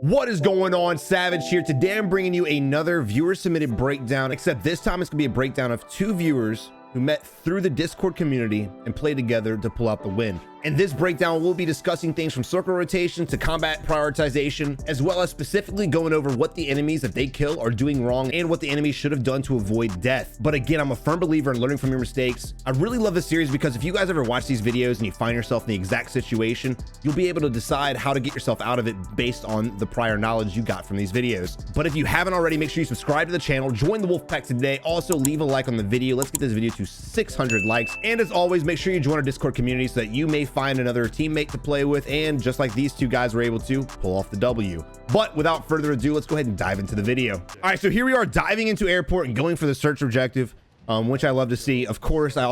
What is going on, Savage here? Today I'm bringing you another viewer submitted breakdown, except this time it's gonna be a breakdown of two viewers who met through the Discord community and played together to pull out the win. In this breakdown, we'll be discussing things from circle rotation to combat prioritization, as well as specifically going over what the enemies that they kill are doing wrong and what the enemies should have done to avoid death. But again, I'm a firm believer in learning from your mistakes. I really love this series because if you guys ever watch these videos and you find yourself in the exact situation, you'll be able to decide how to get yourself out of it based on the prior knowledge you got from these videos. But if you haven't already, make sure you subscribe to the channel, join the Wolfpack today. Also leave a like on the video. Let's get this video to 600 likes. And as always, make sure you join our Discord community so that you may find another teammate to play with, and just like these two guys were able to pull off the W. But without further ado, let's go ahead and dive into the video. All right, so here we are diving into airport and going for the search objective, which I love to see. Of course, I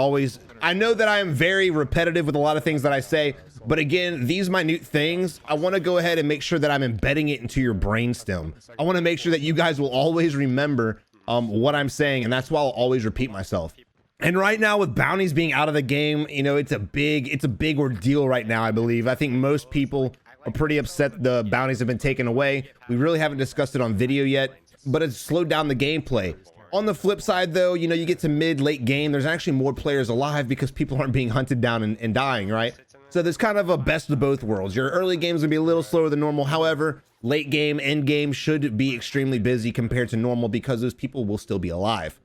know that I am very repetitive with a lot of things that I say, but again, these minute things, I want to go ahead and make sure that I'm embedding it into your brainstem. I want to make sure that you guys will always remember what I'm saying, and that's why I'll always repeat myself. And right now, with bounties being out of the game, you know, it's a big ordeal right now, I believe. I think most people are pretty upset the bounties have been taken away. We really haven't discussed it on video yet, but it's slowed down the gameplay. On the flip side, though, you know, you get to late game, there's actually more players alive because people aren't being hunted down and dying, right? So there's kind of a best of both worlds. Your early games will be a little slower than normal. However, late game, end game should be extremely busy compared to normal because those people will still be alive.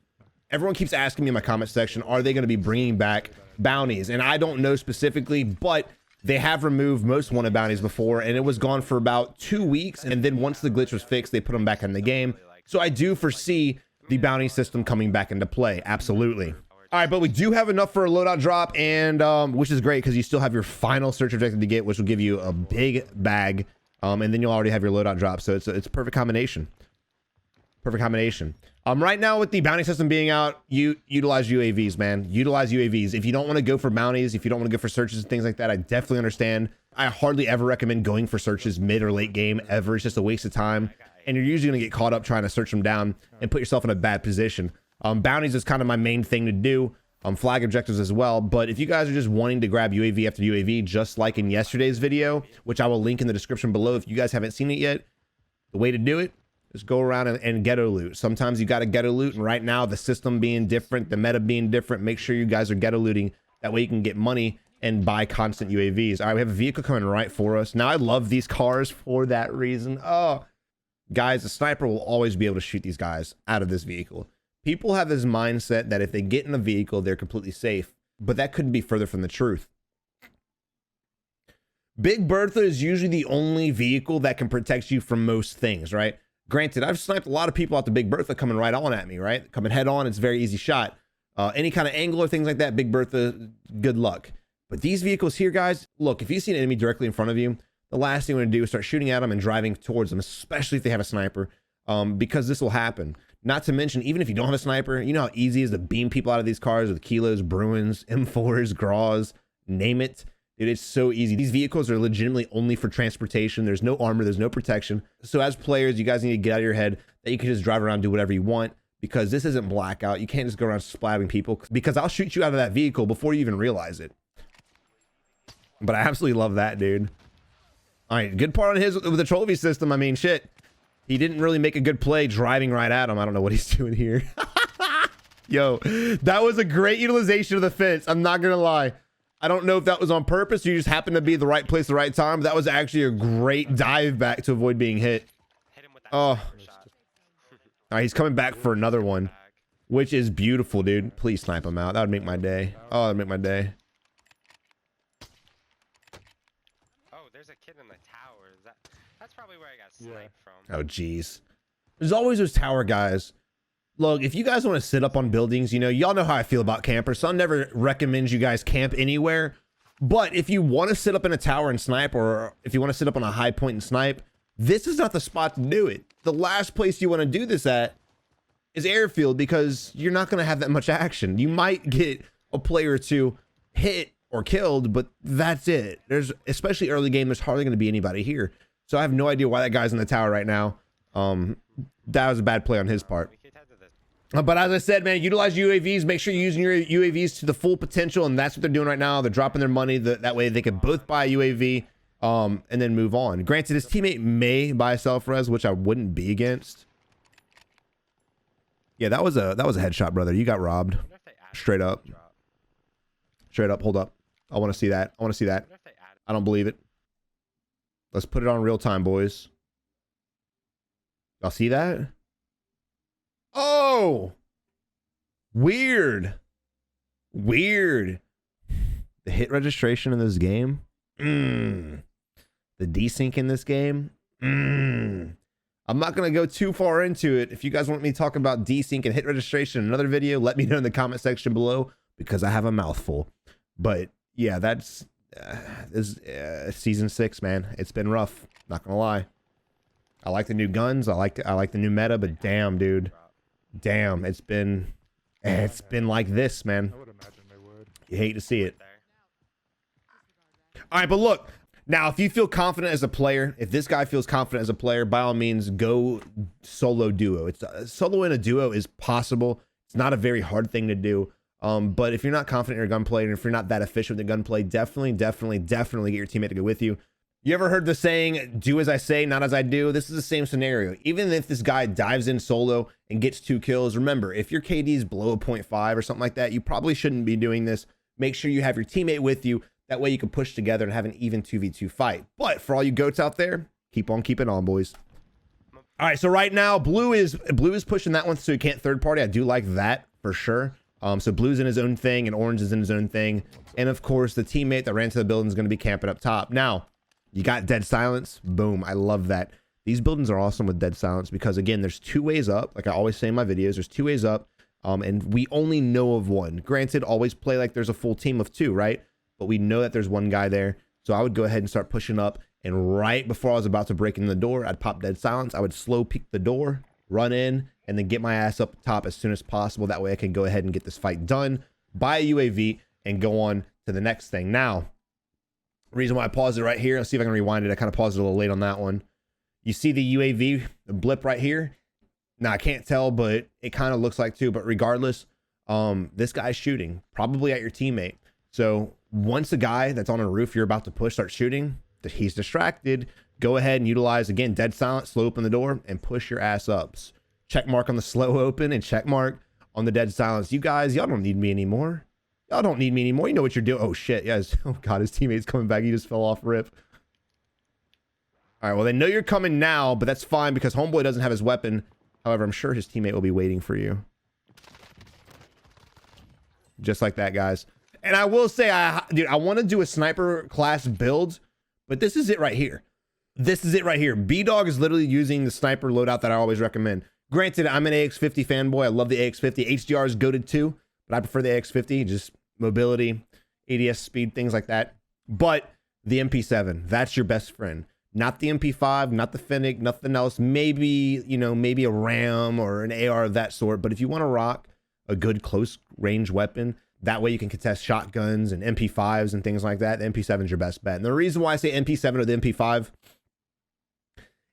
Everyone keeps asking me in my comment section, are they going to be bringing back bounties? And I don't know specifically, but they have removed most wanted bounties before, and it was gone for about 2 weeks. And then once the glitch was fixed, they put them back in the game. So I do foresee the bounty system coming back into play. Absolutely. All right, but we do have enough for a loadout drop, and which is great because you still have your final search objective to get, which will give you a big bag. And then you'll already have your loadout drop. So it's a perfect combination. Perfect combination. Right now with the bounty system being out, you utilize UAVs, man. Utilize UAVs. If you don't want to go for bounties, if you don't want to go for searches and things like that, I definitely understand. I hardly ever recommend going for searches mid or late game ever. It's just a waste of time. And you're usually going to get caught up trying to search them down and put yourself in a bad position. Bounties is kind of my main thing to do. Flag objectives as well. But if you guys are just wanting to grab UAV after UAV, just like in yesterday's video, which I will link in the description below if you guys haven't seen it yet, the way to do it, just go around and ghetto loot. Sometimes you got to ghetto loot, and right now the system being different, the meta being different, make sure you guys are ghetto looting. That way you can get money and buy constant UAVs. All right, we have a vehicle coming right for us. Now I love these cars for that reason. Oh, guys, the sniper will always be able to shoot these guys out of this vehicle. People have this mindset that if they get in a vehicle, they're completely safe, but that couldn't be further from the truth. Big Bertha is usually the only vehicle that can protect you from most things, right? Granted, I've sniped a lot of people out the Big Bertha coming right on at me, right? Coming head on, it's a very easy shot. Any kind of angle or things like that, Big Bertha, good luck. But these vehicles here, guys, look, if you see an enemy directly in front of you, the last thing you want to do is start shooting at them and driving towards them, especially if they have a sniper, because this will happen. Not to mention, even if you don't have a sniper, you know how easy it is to beam people out of these cars with Kilos, Bruins, M4s, Graws, name it. Dude, it's so easy. These vehicles are legitimately only for transportation. There's no armor, there's no protection. So as players, you guys need to get out of your head that you can just drive around, do whatever you want, because this isn't Blackout. You can't just go around splattering people, because I'll shoot you out of that vehicle before you even realize it. But I absolutely love that, dude. All right, good part on his with the trophy system. I mean, shit. He didn't really make a good play driving right at him. I don't know what he's doing here. Yo, that was a great utilization of the fence. I'm not going to lie. I don't know if that was on purpose or you just happened to be at the right place at the right time, but that was actually a great dive back to avoid being hit. Oh. All right, he's coming back for another one, which is beautiful, dude. Please snipe him out. That would make my day. Oh, that would make my day. Oh, there's a kid in the tower. That's probably where I got sniped from. Oh, geez. There's always those tower guys. Look, if you guys want to sit up on buildings, you know, y'all know how I feel about campers, so I'll never recommend you guys camp anywhere. But if you want to sit up in a tower and snipe, or if you want to sit up on a high point and snipe, this is not the spot to do it. The last place you want to do this at is airfield, because you're not going to have that much action. You might get a player or two hit or killed, but that's it. There's, especially early game, there's hardly going to be anybody here. So I have no idea why that guy's in the tower right now. That was a bad play on his part. But as I said, man, utilize UAVs. Make sure you're using your UAVs to the full potential, and that's what they're doing right now. They're dropping their money. That way they can both buy a UAV and then move on. Granted, his teammate may buy a self-res, which I wouldn't be against. Yeah, that was a headshot, brother. You got robbed. Straight up. Straight up. Hold up. I want to see that. I want to see that. I don't believe it. Let's put it on real time, boys. Y'all see that? Oh! Weird. Weird. The hit registration in this game. The desync in this game. I'm not going to go too far into it. If you guys want me to talk about desync and hit registration in another video, let me know in the comment section below, because I have a mouthful. But yeah, that's season 6, man. It's been rough. Not going to lie. I like the new guns. I like the new meta, but damn, dude. Damn, it's been like this, man. I would imagine they would. You hate to see it. All right, but look, now if you feel confident as a player, if this guy feels confident as a player, by all means, go solo duo. It's solo in a duo is possible. It's not a very hard thing to do. But if you're not confident in your gunplay, and if you're not that efficient with the gunplay, definitely get your teammate to go with you. You ever heard the saying, do as I say, not as I do? This is the same scenario. Even if this guy dives in solo and gets 2 kills, remember, if your KD is below a 0.5 or something like that, you probably shouldn't be doing this. Make sure you have your teammate with you. That way you can push together and have an even 2v2 fight. But for all you goats out there, keep on keeping on, boys. All right, so right now, blue is pushing that one so he can't third party. I do like that for sure. So blue's in his own thing and orange is in his own thing. And of course, the teammate that ran to the building is going to be camping up top. Now, you got dead silence. Boom. I love that. These buildings are awesome with dead silence because, again, there's 2 ways up. Like I always say in my videos, there's 2 ways up. And we only know of one. Granted, always play like there's a full team of 2, right? But we know that there's one guy there. So I would go ahead and start pushing up. And right before I was about to break in the door, I'd pop dead silence. I would slow peek the door, run in, and then get my ass up top as soon as possible. That way I can go ahead and get this fight done, buy a UAV, and go on to the next thing. Now, reason why I paused it right here, let's see if I can rewind it. I kind of paused it a little late on that one. You see the UAV blip right here? Now, I can't tell, but it kind of looks like 2. But regardless, this guy's shooting, probably at your teammate. So once a guy that's on a roof you're about to push starts shooting, he's distracted. Go ahead and utilize, again, dead silent, slow open the door, and push your ass up. Check mark on the slow open and check mark on the dead silence. You guys, y'all don't need me anymore. Y'all don't need me anymore. You know what you're doing. Oh, shit. Yes. Oh, God, his teammate's coming back. He just fell off rip. All right, well, they know you're coming now, but that's fine because homeboy doesn't have his weapon. However, I'm sure his teammate will be waiting for you. Just like that, guys. And I will say, dude, I want to do a sniper class build, but this is it right here. This is it right here. B-Dog is literally using the sniper loadout that I always recommend. Granted, I'm an AX50 fanboy. I love the AX50. HDR is goated too, but I prefer the AX50. Just mobility, ADS speed, things like that. But the MP7, that's your best friend. Not the MP5, not the Fennec, nothing else. Maybe, you know, maybe a RAM or an AR of that sort. But if you want to rock a good close range weapon, that way you can contest shotguns and MP5s and things like that, the MP7 is your best bet. And the reason why I say MP7 or the MP5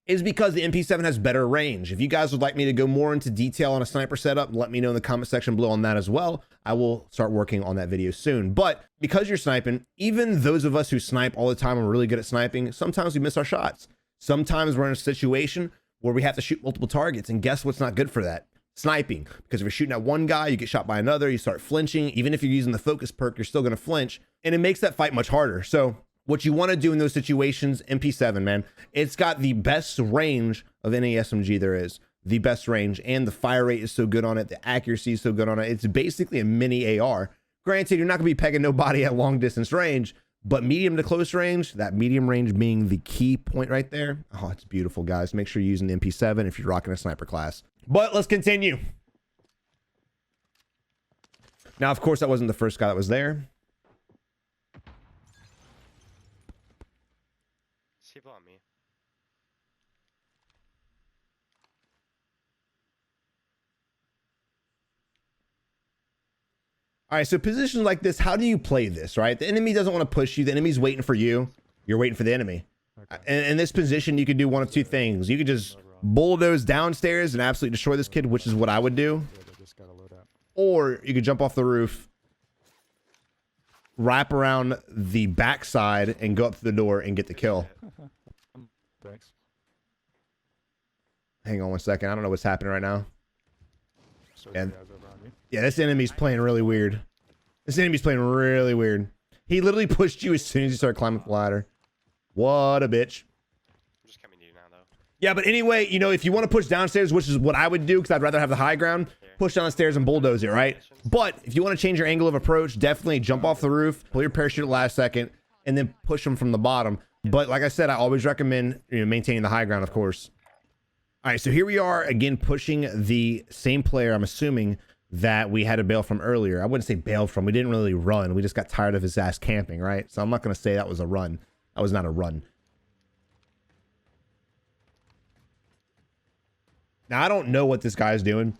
is because the MP7 has better range. If you guys would like me to go more into detail on a sniper setup, let me know in the comment section below on that as well. I will start working on that video soon. But because you're sniping, even those of us who snipe all the time and are really good at sniping, sometimes we miss our shots. Sometimes we're in a situation where we have to shoot multiple targets. And guess what's not good for that? Sniping. Because if you're shooting at one guy, you get shot by another, you start flinching. Even if you're using the focus perk, you're still going to flinch. And it makes that fight much harder. So what you want to do in those situations, MP7, man, it's got the best range of any SMG there is. The best range, and the fire rate is so good on it. The accuracy is so good on it. It's basically a mini AR. Granted, you're not going to be pegging nobody at long distance range, but medium to close range, that medium range being the key point right there. Oh, it's beautiful, guys. Make sure you're using the MP7 if you're rocking a sniper class. But let's continue. Now, of course, that wasn't the first guy that was there. People on me. All right, so positions like this, how do you play this, right? The enemy doesn't want to push you. The enemy's waiting for you. You're waiting for the enemy. Okay. And in this position, you could do one of 2 things. You could just bulldoze downstairs and absolutely destroy this kid, which is what I would do. Or you could jump off the roof wrap around the backside and go up to the door and get the kill. Thanks. Hang on one second. I don't know what's happening right now. So And guys over on you. yeah, this enemy's playing really weird. This enemy's playing really weird. He literally pushed you as soon as you started climbing the ladder. What a bitch. I'm just coming to you now, though. Yeah, but anyway, you know, if you want to push downstairs, which is what I would do because I'd rather have the high ground, push down the stairs and bulldoze it, right? But if you want to change your angle of approach, definitely jump off the roof, pull your parachute at the last second, and then push them from the bottom. But like I said, I always recommend, you know, maintaining the high ground, of course. All right, so here we are again pushing the same player, I'm assuming, that we had to bail from earlier. I wouldn't say bail from. We didn't really run. We just got tired of his ass camping, right? So I'm not going to say that was a run. That was not a run. Now, I don't know what this guy's doing.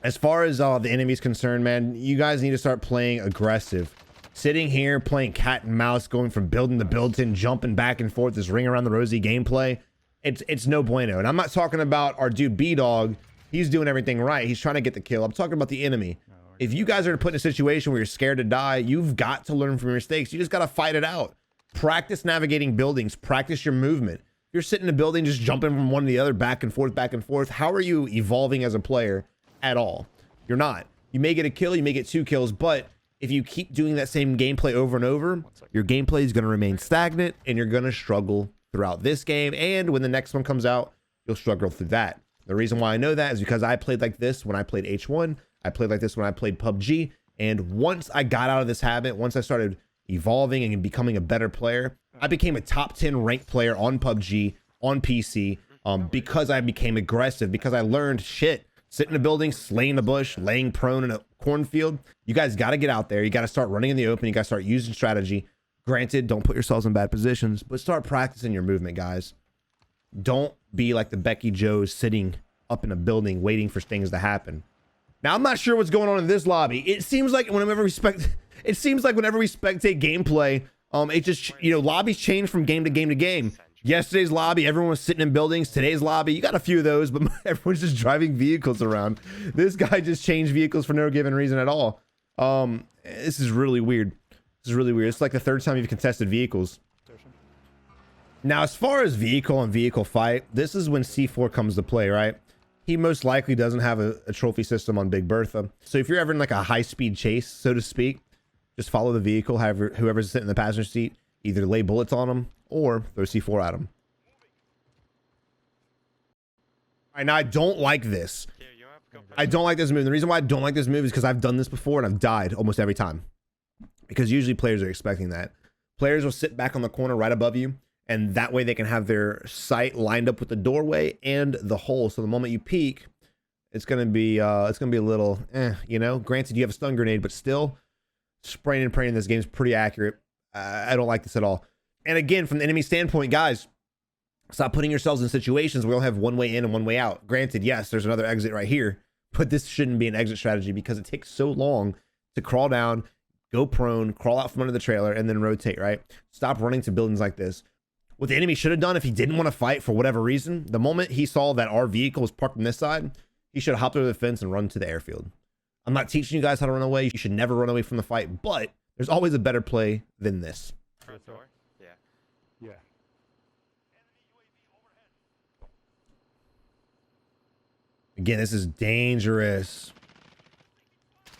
As far as the enemy's concerned, man, you guys need to start playing aggressive. Sitting here, playing cat and mouse, going from building to built-in, jumping back and forth, this ring around the rosy gameplay, it's no bueno. And I'm not talking about our dude B-Dog. He's doing everything right. He's trying to get the kill. I'm talking about the enemy. If you guys are put in a situation where you're scared to die, you've got to learn from your mistakes. You just got to fight it out. Practice navigating buildings. Practice your movement. If you're sitting in a building just jumping from one to the other, back and forth, how are you evolving as a player at all? You're not. You may get a kill, you may get 2 kills, but if you keep doing that same gameplay over and over, your gameplay is going to remain stagnant and you're going to struggle throughout this game. And when the next one comes out, you'll struggle through that. The reason why I know that is because I played like this when I played H1. I played like this when I played PUBG. And once I got out of this habit, once I started evolving and becoming a better player, I became a top 10 ranked player on PUBG, on PC, because I became aggressive, because I learned shit. Sit in a building, slaying a bush, laying prone in a cornfield. You guys got to get out there. You got to start running in the open. You got to start using strategy. Granted, don't put yourselves in bad positions, but start practicing your movement, guys. Don't be like the Becky Joes sitting up in a building waiting for things to happen. Now, I'm not sure what's going on in this lobby. It seems like whenever we spectate gameplay, it just, you know, lobbies change from game to game to game. Yesterday's lobby, everyone was sitting in buildings. Today's lobby, you got a few of those, but everyone's just driving vehicles around. This guy just changed vehicles for no given reason at all. This is really weird. This is really weird. It's like the 3rd time you've contested vehicles. Now, as far as vehicle and vehicle fight, this is when C4 comes to play, right? He most likely doesn't have a trophy system on Big Bertha. So if you're ever in like a high-speed chase, so to speak, just follow the vehicle. However, whoever's sitting in the passenger seat, either lay bullets on them or throw C4 at them. All right, now I don't like this. I don't like this move. The reason why I don't like this move is because I've done this before and I've died almost every time. Because usually players are expecting that. Players will sit back on the corner right above you, and that way they can have their sight lined up with the doorway and the hole. So the moment you peek, it's gonna be a little, you know. Granted, you have a stun grenade, but still, spraying and praying in this game is pretty accurate. I don't like this at all. And again, from the enemy standpoint, guys, stop putting yourselves in situations where you'll have one way in and one way out. Granted, yes, there's another exit right here, but this shouldn't be an exit strategy because it takes so long to crawl down, go prone, crawl out from under the trailer, and then rotate, right? Stop running to buildings like this. What the enemy should have done if he didn't want to fight for whatever reason, the moment he saw that our vehicle was parked on this side, he should have hopped over the fence and run to the airfield. I'm not teaching you guys how to run away. You should never run away from the fight, but there's always a better play than this. Front door? Yeah. Yeah. Again, this is dangerous.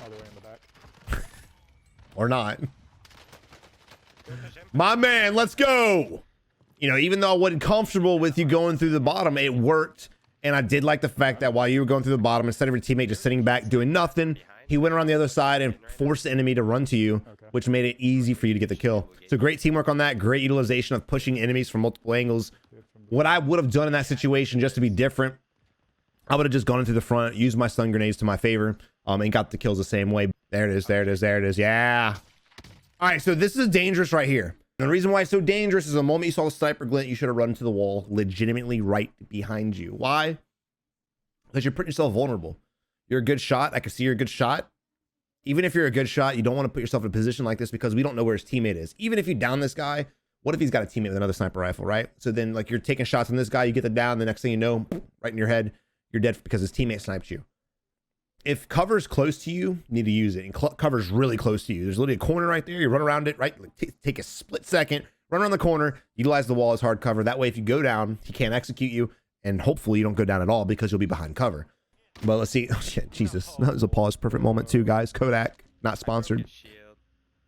All the way in the back. Or not. My man, let's go. You know, even though I wasn't comfortable with you going through the bottom, it worked. And I did like the fact that while you were going through the bottom, instead of your teammate just sitting back doing nothing, he went around the other side and forced the enemy to run to you, which made it easy for you to get the kill. So great teamwork on that. Great utilization of pushing enemies from multiple angles. What I would have done in that situation, just to be different, I would have just gone into the front, used my stun grenades to my favor, and got the kills the same way. There it is, there it is, there it is. Yeah. All right, so this is dangerous right here. And the reason why it's so dangerous is the moment you saw the sniper glint, you should have run to the wall legitimately right behind you. Why? Because you're putting yourself vulnerable. You're a good shot. I can see you're a good shot. Even if you're a good shot, you don't want to put yourself in a position like this because we don't know where his teammate is. Even if you down this guy, what if he's got a teammate with another sniper rifle, right? So then like you're taking shots on this guy, you get the down, the next thing you know, right in your head, you're dead because his teammate sniped you. if cover's close to you, you need to use it. And cover's really close to you. There's literally a corner right there. You run around it, right? Like, take a split second, run around the corner, utilize the wall as hard cover. That way, if you go down, he can't execute you. And hopefully you don't go down at all because you'll be behind cover. But let's see. Oh, shit, Jesus. That was a pause. Perfect moment too, guys. Kodak, not sponsored.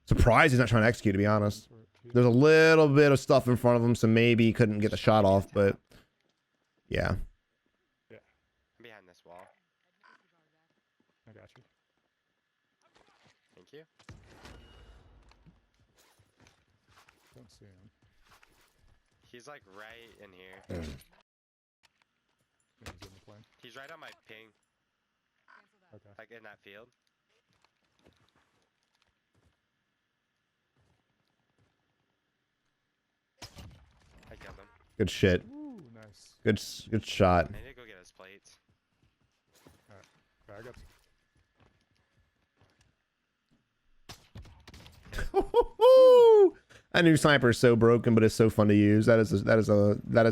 Surprised he's not trying to execute, to be honest. There's a little bit of stuff in front of him, so maybe he couldn't get the shot off, but yeah. Yeah. Behind this wall. I got you. Thank you. Don't see him. He's like right in here. He's in the plane. He's right on my ping, Okay. like in that field. I killed him. Good shit. Ooh, nice. Good shot. I need to go get his plates. Okay, I got. That new sniper is so broken, but it's so fun to use. That is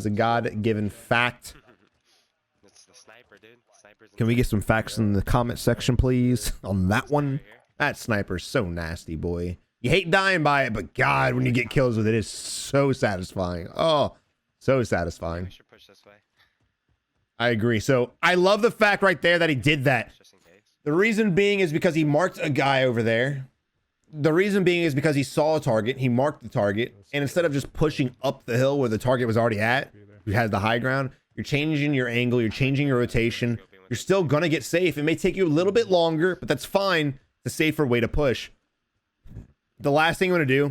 a God-given fact. It's the sniper, dude. Sniper's Can we get some facts in the comment section, please, on that one? right here. That sniper's so nasty, boy. You hate dying by it, but God, when you get kills with it, it's so satisfying. Oh, so satisfying. We should push this way, I agree. So I love the fact right there that he did that. just in case. The reason being is because he marked a guy over there. The reason being is because he saw a target, he marked the target, and instead of just pushing up the hill where the target was already at, you had the high ground, you're changing your angle, you're changing your rotation. You're still going to get safe. It may take you a little bit longer, but that's fine. It's a safer way to push. The last thing I'm going to do,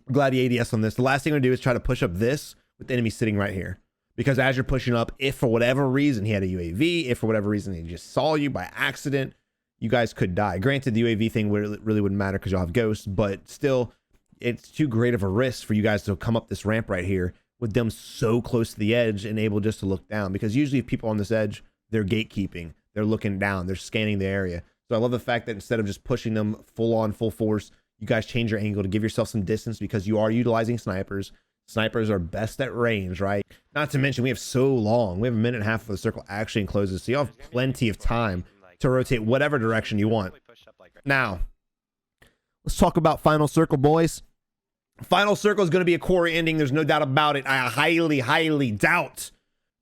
I'm glad the ADS on this. The last thing I'm going to do is try to push up this with the enemy sitting right here. Because as you're pushing up, if for whatever reason he had a UAV, if for whatever reason he just saw you by accident, you guys could die. Granted, the UAV thing really wouldn't matter because you'll have ghosts, but still, it's too great of a risk for you guys to come up this ramp right here with them so close to the edge and able just to look down. Because usually if people on this edge, they're gatekeeping, they're looking down, they're scanning the area. So I love the fact that instead of just pushing them full on, full force, you guys change your angle to give yourself some distance because you are utilizing snipers. Snipers are best at range, right? Not to mention we have so long. We have a minute and a half for the circle actually encloses, so you have plenty of time to rotate whatever direction you want. Now, let's talk about final circle, boys. Final circle is going to be a core ending. There's no doubt about it. I highly doubt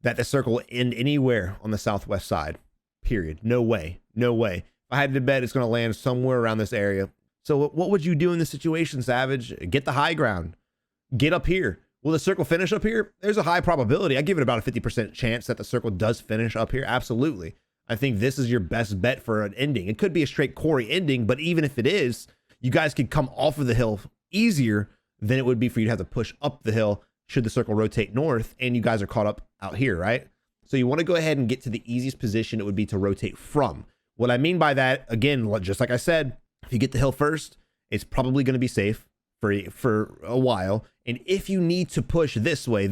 that the circle will end anywhere on the southwest side. Period. No way. No way. If I had to bet, it's going to land somewhere around this area. So what would you do in this situation, Savage? Get the high ground. Get up here. Will the circle finish up here? There's a high probability. I give it about a 50% chance that the circle does finish up here. Absolutely. I think this is your best bet for an ending. It could be a straight Corey ending, but even if it is, you guys could come off of the hill easier than it would be for you to have to push up the hill should the circle rotate north and you guys are caught up out here, right? So you want to go ahead and get to the easiest position it would be to rotate from. What I mean by that, again, just like I said, if you get the hill first, it's probably going to be safe for a while. And if you need to push this way,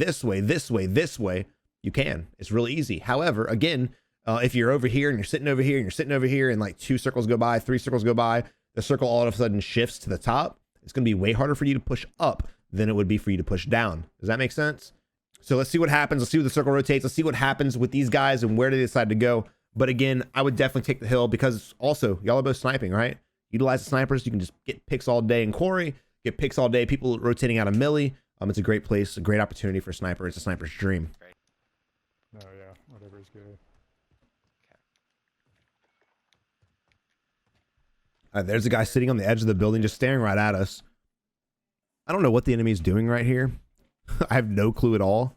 you can. It's really easy. However, again, if you're over here and you're sitting over here and you're sitting over here and like 2 circles go by, 3 circles go by, the circle all of a sudden shifts to the top. It's going to be way harder for you to push up than it would be for you to push down. Does that make sense? So let's see what happens. Let's see what the circle rotates. Let's see what happens with these guys and where they decide to go. But again, I would definitely take the hill because also y'all are both sniping, right? Utilize the snipers. You can just get picks all day in Corey, get picks all day. People rotating out of Millie. It's a great place, a great opportunity for a sniper. It's a sniper's dream. Oh yeah, whatever is good. There's a guy sitting on the edge of the building just staring right at us. I don't know what the enemy is doing right here. I have no clue at all.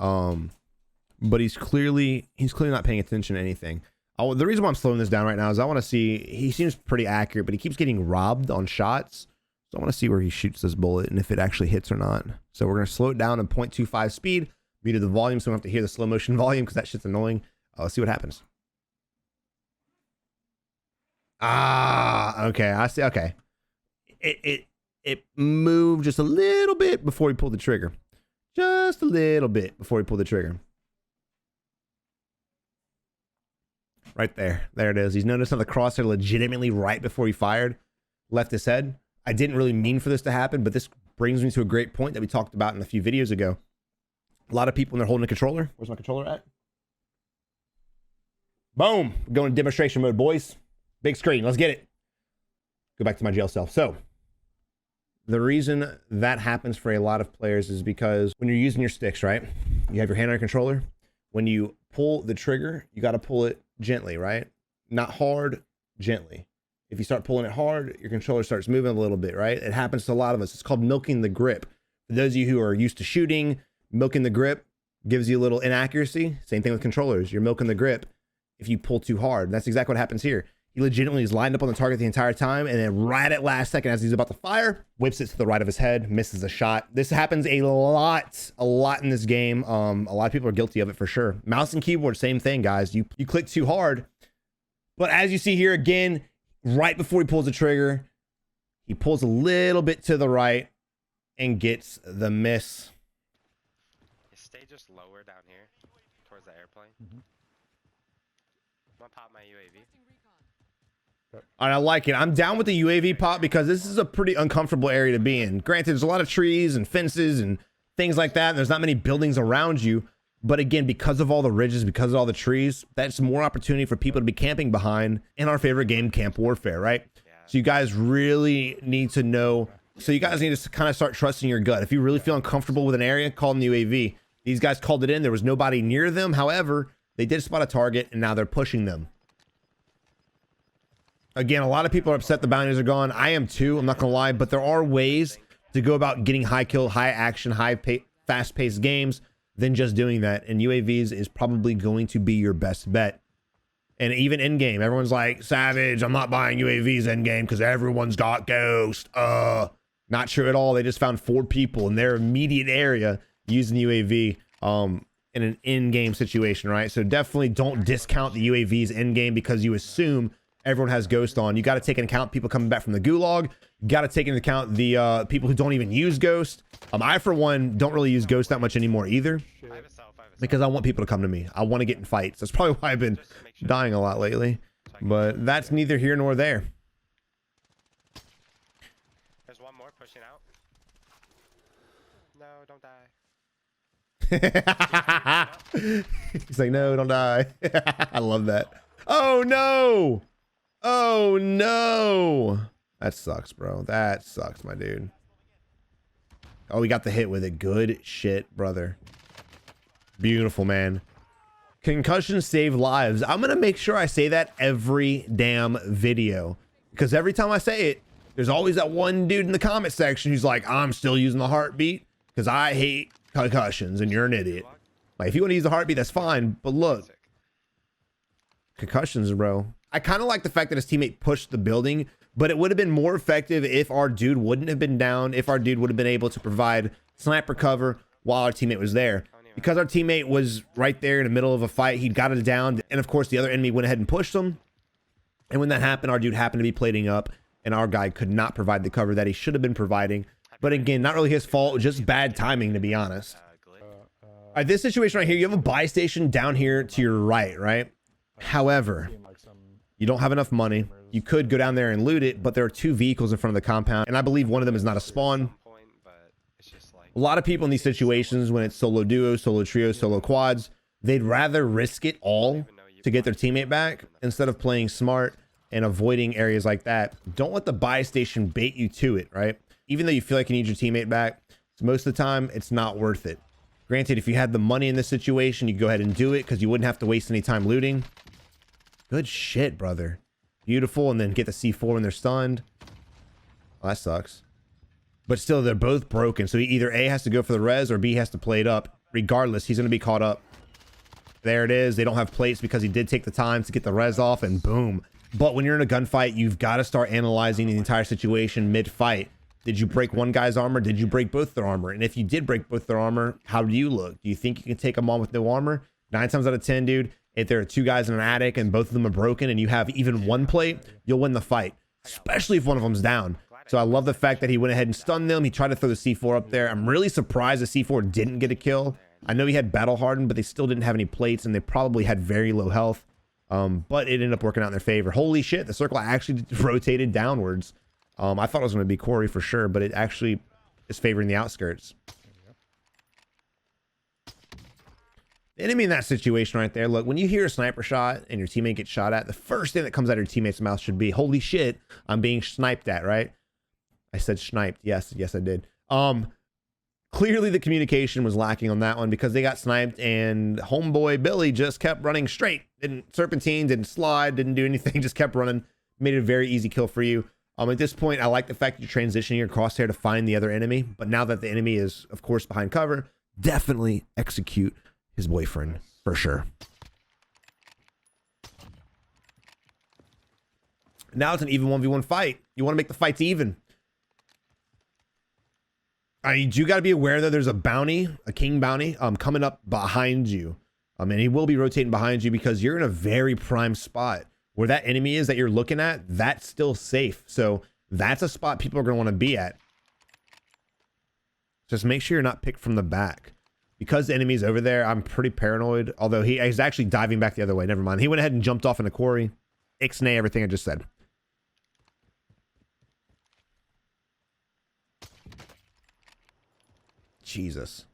But he's clearly not paying attention to anything. The reason why I'm slowing this down right now is I want to see, he seems pretty accurate, but he keeps getting robbed on shots. So I want to see where he shoots this bullet and if it actually hits or not. So we're going to slow it down to 0.25 speed, muted the volume so we don't have to hear the slow motion volume because that shit's annoying. Let's see what happens. Ah, okay. I see. Okay. It moved just a little bit before he pulled the trigger. Just a little bit before he pulled the trigger. Right there. There it is. He's noticed how the crosshair legitimately right before he fired left his head. I didn't really mean for this to happen, but this brings me to a great point that we talked about in a few videos ago. A lot of people when they're holding a controller. Where's my controller at? Boom. We're going to demonstration mode, boys. Big screen. Let's get it. Go back to my jail cell. So the reason that happens for a lot of players is because when you're using your sticks, right? You have your hand on your controller. When you pull the trigger, you got to pull it gently, right? Not hard, gently. If you start pulling it hard, your controller starts moving a little bit, right? It happens to a lot of us. It's called milking the grip. For those of you who are used to shooting, milking the grip gives you a little inaccuracy. Same thing with controllers. You're milking the grip if you pull too hard. That's exactly what happens here. He legitimately is lined up on the target the entire time, and then right at last second, as he's about to fire, whips it to the right of his head, misses a shot. This happens a lot in this game. A lot of people are guilty of it for sure. Mouse and keyboard, same thing, guys. You click too hard, but as you see here again, right before he pulls the trigger, he pulls a little bit to the right and gets the miss. Stay just lower down here towards the airplane. I'm gonna pop my UAV. All right, I like it. I'm down with the UAV pop because this is a pretty uncomfortable area to be in. Granted, there's a lot of trees and fences and things like that, and there's not many buildings around you. But again, because of all the ridges, because of all the trees, that's more opportunity for people to be camping behind in our favorite game, Camp Warfare, right? Yeah. So you guys really need to know. So you guys need to kind of start trusting your gut. If you really feel uncomfortable with an area, call in the UAV. These guys called it in. There was nobody near them. However, they did spot a target, and now they're pushing them. Again, a lot of people are upset the bounties are gone. I am too. I'm not going to lie. But there are ways to go about getting high kill, high action, fast-paced games than just doing that. And UAVs is probably going to be your best bet. And even in-game, everyone's like, Savage, I'm not buying UAVs in-game because everyone's got Ghost. Not true at all. They just found 4 people in their immediate area using UAV in an in-game situation, right? So definitely don't discount the UAVs in-game because you assume everyone has Ghost on. You got to take into account people coming back from the gulag. You got to take into account the people who don't even use Ghost. I, for one, don't really use Ghost that much anymore either because I want people to come to me. I want to get in fights. That's probably why I've been dying a lot lately. But that's neither here nor there. There's one more pushing out. No, don't die. He's like, no, don't die. I love that. Oh, no. Oh, no. That sucks, bro. That sucks, my dude. Oh, we got the hit with it. Good shit, brother. Beautiful, man. Concussions save lives. I'm going to make sure I say that every damn video. Because every time I say it, there's always that one dude in the comment section who's like, I'm still using the heartbeat because I hate concussions and you're an idiot. Like, if you want to use the heartbeat, that's fine. But look, concussions, bro. I kind of like the fact that his teammate pushed the building, but it would have been more effective if our dude wouldn't have been down, if our dude would have been able to provide sniper cover while our teammate was there. Because our teammate was right there in the middle of a fight, he got it down, and of course the other enemy went ahead and pushed him. And when that happened, our dude happened to be plating up, and our guy could not provide the cover that he should have been providing. But again, not really his fault, just bad timing, to be honest. All right, this situation right here, you have a buy station down here to your right, right? However, you don't have enough money. You could go down there and loot it, but there are 2 vehicles in front of the compound, and I believe one of them is not a spawn. A lot of people in these situations, when it's solo duos, solo trios, solo quads, they'd rather risk it all to get their teammate back instead of playing smart and avoiding areas like that. Don't let the buy station bait you to it, right? Even though you feel like you need your teammate back, most of the time, it's not worth it. Granted, if you had the money in this situation, you go ahead and do it because you wouldn't have to waste any time looting. Good shit, brother. Beautiful. And then get the C4 when they're stunned. Oh, that sucks. But still, they're both broken. So either A has to go for the res or B has to play it up. Regardless, he's going to be caught up. There it is. They don't have plates because he did take the time to get the res off, and boom. But when you're in a gunfight, you've got to start analyzing the entire situation mid-fight. Did you break one guy's armor? Did you break both their armor? And if you did break both their armor, how do you look? Do you think you can take them on with no armor? 9 times out of 10, dude, if there are 2 guys in an attic and both of them are broken and you have even 1 plate, you'll win the fight, especially if one of them's down. So I love the fact that he went ahead and stunned them. He tried to throw the C4 up there. I'm really surprised the C4 didn't get a kill. I know he had battle hardened, but they still didn't have any plates and they probably had very low health. But it ended up working out in their favor. Holy shit, the circle actually rotated downwards. I thought it was going to be Corey for sure, but it actually is favoring the outskirts. enemy in that situation right there. Look, when you hear a sniper shot and your teammate gets shot at, the first thing that comes out of your teammate's mouth should be, holy shit, I'm being sniped at, right? I said sniped. Yes, I did. Clearly the communication was lacking on that one because they got sniped and homeboy Billy just kept running straight. Didn't serpentine, didn't slide, didn't do anything, just kept running. Made it a very easy kill for you. At this point, I like the fact that you're transitioning your crosshair to find the other enemy, but now that the enemy is, of course, behind cover, definitely execute his boyfriend for sure. Now it's an even 1v1 fight. You want to make the fights even. You do got to be aware that there's a bounty, a king bounty, coming up behind you. And he will be rotating behind you because you're in a very prime spot. Where that enemy is that you're looking at, that's still safe. So that's a spot people are going to want to be at. Just make sure you're not picked from the back. Because the enemy's over there, I'm pretty paranoid. Although he's actually diving back the other way. Never mind. He went ahead and jumped off in a quarry. Ixnay everything I just said. Jesus.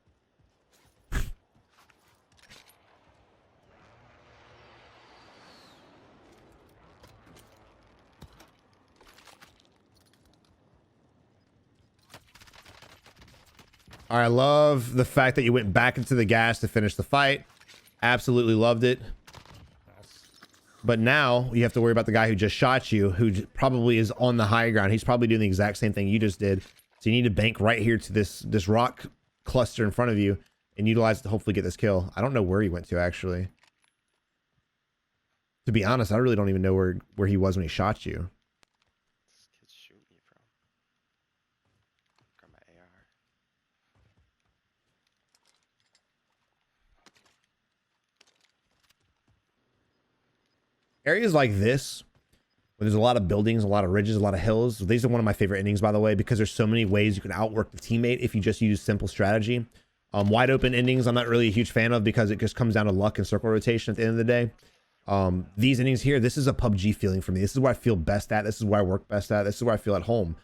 I love the fact that you went back into the gas to finish the fight. Absolutely loved it. But now you have to worry about the guy who just shot you, who probably is on the high ground. He's probably doing the exact same thing you just did. So you need to bank right here to this rock cluster in front of you and utilize it to hopefully get this kill. I don't know where he went to, actually. To be honest, I really don't even know where he was when he shot you. This kid's shooting you, bro. Got my AR. Areas like this, where there's a lot of buildings, a lot of ridges, a lot of hills. These are one of my favorite endings, by the way, because there's so many ways you can outwork the teammate if you just use simple strategy. Wide open endings, I'm not really a huge fan of because it just comes down to luck and circle rotation at the end of the day. These endings here, this is a PUBG feeling for me. This is where I feel best at. This is where I work best at. This is where I feel at home.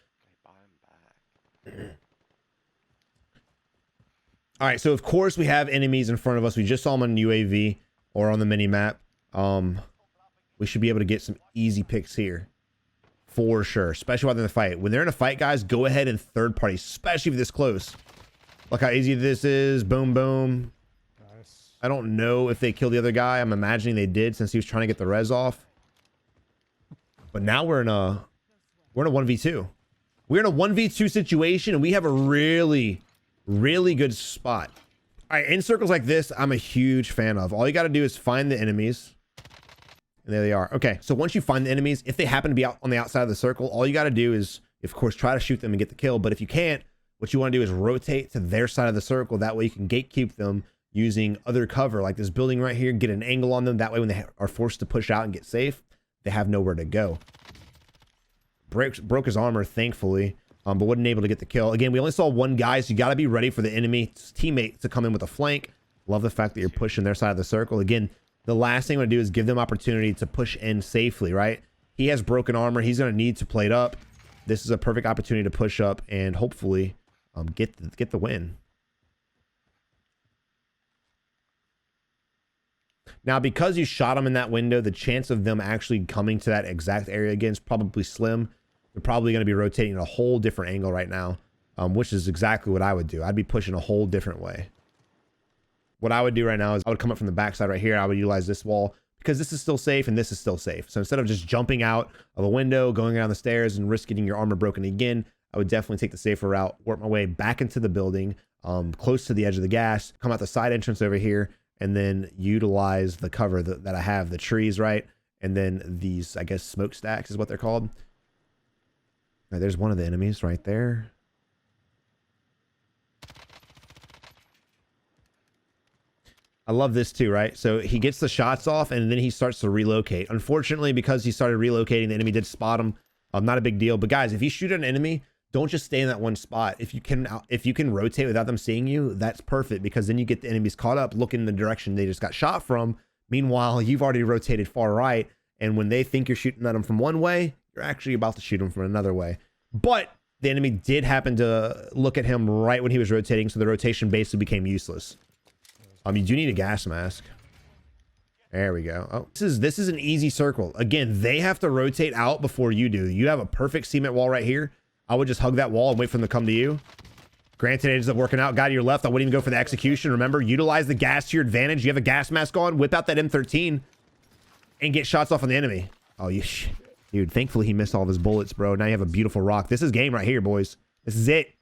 All right, so of course we have enemies in front of us. We just saw them on UAV or on the mini map. We should be able to get some easy picks here for sure, especially while they're in the fight. When they're in a fight, guys, go ahead and third party, especially if this close. Look how easy this is. Boom, boom. Nice. I don't know if they killed the other guy. I'm imagining they did since he was trying to get the res off. But now we're in a 1v2. We're in a 1v2 situation and we have a really, really good spot. All right, in circles like this, I'm a huge fan of. All you got to do is find the enemies. And there they are. Okay, so once you find the enemies, if they happen to be out on the outside of the circle, all you got to do is, of course, try to shoot them and get the kill. But if you can't, what you want to do is rotate to their side of the circle. That way you can gatekeep them using other cover, like this building right here, get an angle on them. That way when they are forced to push out and get safe, they have nowhere to go. Broke his armor, thankfully, but wasn't able to get the kill. Again, we only saw one guy, so you got to be ready for the enemy teammate to come in with a flank. Love the fact that you're pushing their side of the circle. Again, the last thing I'm going to do is give them opportunity to push in safely, right? He has broken armor. He's going to need to plate up. This is a perfect opportunity to push up and hopefully get the win. Now, because you shot them in that window, the chance of them actually coming to that exact area again is probably slim. They're probably going to be rotating in a whole different angle right now, which is exactly what I would do. I'd be pushing a whole different way. What I would do right now is I would come up from the backside right here. I would utilize this wall because this is still safe and this is still safe. So instead of just jumping out of a window, going down the stairs and risk getting your armor broken again, I would definitely take the safer route, work my way back into the building, close to the edge of the gas, come out the side entrance over here, and then utilize the cover that I have, the trees, right? And then these, I guess, smokestacks is what they're called. Now, there's one of the enemies right there. I love this too, right? So he gets the shots off and then he starts to relocate. Unfortunately, because he started relocating, the enemy did spot him. Not a big deal. But guys, if you shoot at an enemy, don't just stay in that one spot. If you can rotate without them seeing you, that's perfect because then you get the enemies caught up looking in the direction they just got shot from. Meanwhile, you've already rotated far right. And when they think you're shooting at them from one way, you're actually about to shoot them from another way. But the enemy did happen to look at him right when he was rotating. So the rotation basically became useless. You do need a gas mask. There we go. Oh, this is an easy circle. Again, they have to rotate out before you do. You have a perfect cement wall right here. I would just hug that wall and wait for them to come to you. Granted, it ends up working out. Guy to your left, I wouldn't even go for the execution. Remember, utilize the gas to your advantage. You have a gas mask on, whip out that M13 and get shots off on the enemy. Oh, dude, thankfully he missed all of his bullets, bro. Now you have a beautiful rock. This is game right here, boys. This is it.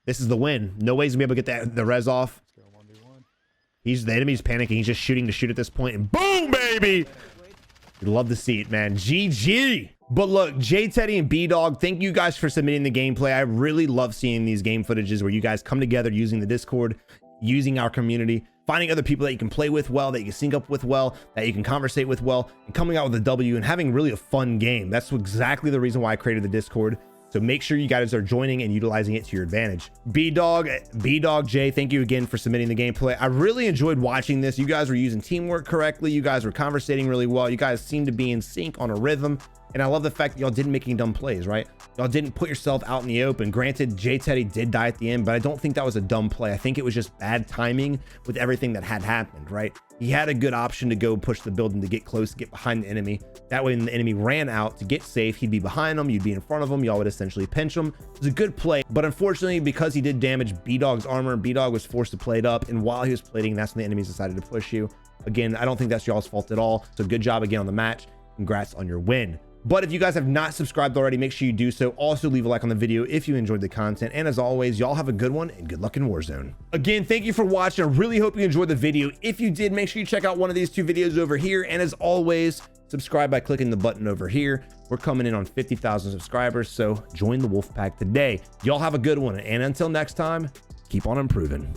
This is the win. No ways to be able to get the res off. The enemy's panicking. He's just shooting to shoot at this point, and boom, baby. You'd love to see it, man. GG. But look, J Teddy and B Dog, thank you guys for submitting the gameplay. I really love seeing these game footages where you guys come together using the Discord, using our community, finding other people that you can play with well, that you can sync up with well, that you can conversate with well, and coming out with a W and having really a fun game. That's exactly the reason why I created the Discord. So make sure you guys are joining and utilizing it to your advantage. B-Dog J, thank you again for submitting the gameplay. I really enjoyed watching this. You guys were using teamwork correctly. You guys were conversating really well. You guys seemed to be in sync on a rhythm. And I love the fact that y'all didn't make any dumb plays, right? Y'all didn't put yourself out in the open. Granted, J Teddy did die at the end, but I don't think that was a dumb play. I think it was just bad timing with everything that had happened, right? He had a good option to go push the building, to get close, to get behind the enemy. That way, when the enemy ran out to get safe, he'd be behind them, you'd be in front of him, y'all would essentially pinch him. It was a good play, but unfortunately, because he did damage B-Dog's armor, B-Dog was forced to plate up, and while he was plating, that's when the enemies decided to push you. Again, I don't think that's y'all's fault at all. So good job again on the match. Congrats on your win. But if you guys have not subscribed already, make sure you do so. Also, leave a like on the video if you enjoyed the content. And as always, y'all have a good one and good luck in Warzone. Again, thank you for watching. I really hope you enjoyed the video. If you did, make sure you check out one of these two videos over here. And as always, subscribe by clicking the button over here. We're coming in on 50,000 subscribers, so join the Wolfpack today. Y'all have a good one. And until next time, keep on improving.